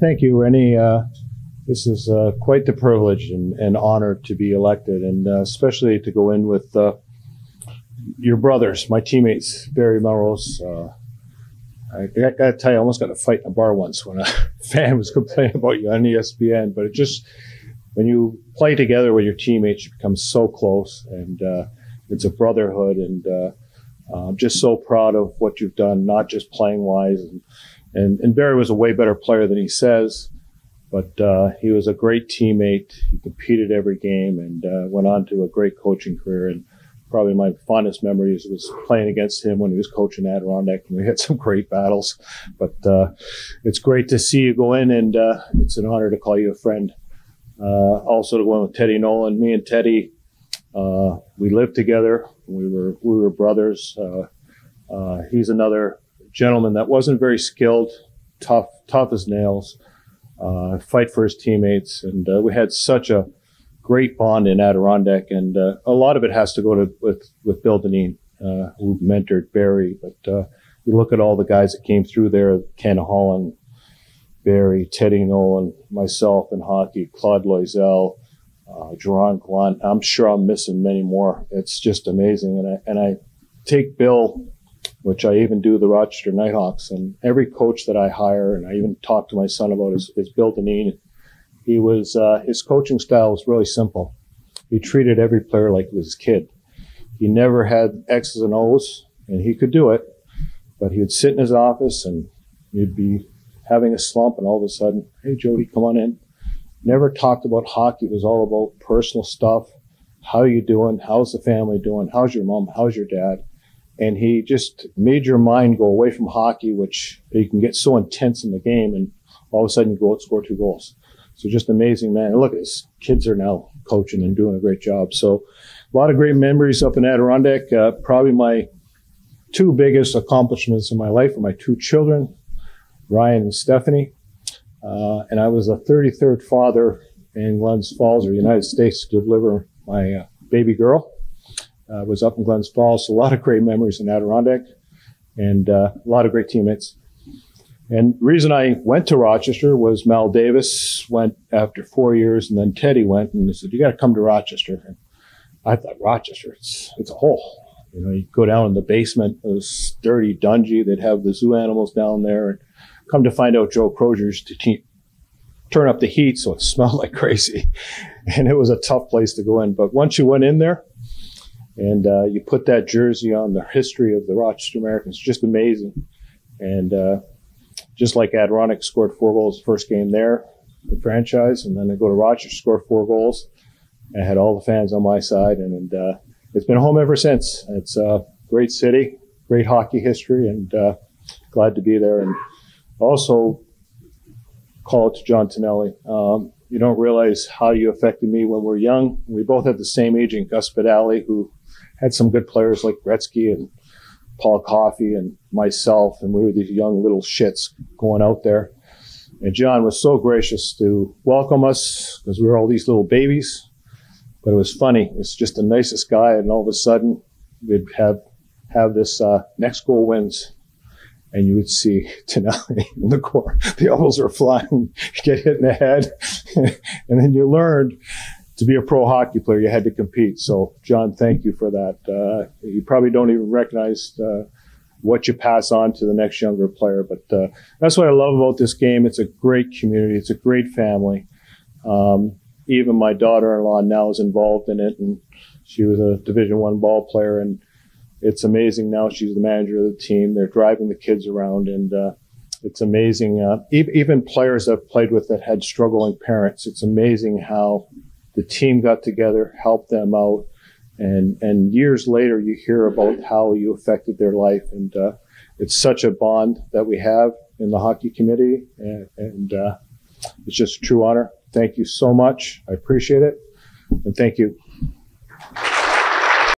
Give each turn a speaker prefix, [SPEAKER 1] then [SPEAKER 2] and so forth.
[SPEAKER 1] Thank you, Rennie. This is quite the privilege and honor to be elected, and especially to go in with your brothers, my teammates, Barry Melrose. I got to tell you, I almost got a fight in a bar once when a fan was complaining about you on ESPN. But it just, when you play together with your teammates, you become so close, and it's a brotherhood. And I'm just so proud of what you've done, not just playing wise. And Barry was a way better player than he says, but he was a great teammate. He competed every game and went on to a great coaching career. And probably my fondest memories was playing against him when he was coaching Adirondack, and we had some great battles. But it's great to see you go in, and it's an honor to call you a friend. Also to go in with Teddy Nolan. Me and Teddy, we lived together. We were brothers. He's another gentleman that wasn't very skilled, tough as nails, fight for his teammates, and we had such a great bond in Adirondack, and a lot of it has to go with Bill Dineen, who mentored Barry. But you look at all the guys that came through there: Ken Holland, Barry, Teddy Nolan, myself in hockey, Claude Loisel, Jerron Gallant. I'm sure I'm missing many more. It's just amazing, and I take Bill, which I even do the Rochester Nighthawks, and every coach that I hire, and I even talk to my son about, is Bill Dineen. He was his coaching style was really simple. He treated every player like he was his kid. He never had X's and O's, and he could do it, but he would sit in his office and he'd be having a slump, and all of a sudden, "Hey, Jody, come on in." Never talked about hockey. It was all about personal stuff. How are you doing? How's the family doing? How's your mom? How's your dad? And he just made your mind go away from hockey, which you can get so intense in the game, and all of a sudden you go out and score 2 goals. So just amazing, man. And look, his kids are now coaching and doing a great job. So a lot of great memories up in Adirondack. Probably my 2 biggest accomplishments in my life are my 2 children, Ryan and Stephanie. And I was the 33rd father in Glens Falls, or United States, to deliver my baby girl. I was up in Glens Falls, so a lot of great memories in Adirondack, and a lot of great teammates. And the reason I went to Rochester was Mal Davis went after 4 years, and then Teddy went, and he said, "You got to come to Rochester." And I thought, Rochester, it's a hole. You know, you go down in the basement, it was dirty, dungy. They'd have the zoo animals down there, and come to find out, Joe Crozier used to turn up the heat so it smelled like crazy. And it was a tough place to go in. But once you went in there and you put that jersey on, the history of the Rochester Americans, just amazing. And just like Adirondack scored 4 goals the first game there, the franchise, and then they go to Rochester, score 4 goals. I had all the fans on my side, and it's been home ever since. It's a great city, great hockey history, and glad to be there. And also call it to John Tonelli. You don't realize how you affected me when we were young. We both had the same agent, Gus Pedali, who had some good players like Gretzky and Paul Coffey and myself, and we were these young little shits going out there. And John was so gracious to welcome us because we were all these little babies. But it was funny. It was just the nicest guy, and all of a sudden we'd have this next goal wins. And you would see Tonelli in the corner. The elbows are flying, get hit in the head. And then you learned to be a pro hockey player, you had to compete. So, John, thank you for that. You probably don't even recognize what you pass on to the next younger player. But that's what I love about this game. It's a great community. It's a great family. Even my daughter-in-law now is involved in it, and she was a Division I ball player, and it's amazing now. She's the manager of the team. They're driving the kids around, and it's amazing. Even players I've played with that had struggling parents, it's amazing how the team got together, helped them out, and years later you hear about how you affected their life. And it's such a bond that we have in the hockey committee, and it's just a true honor. Thank you so much. I appreciate it, and thank you.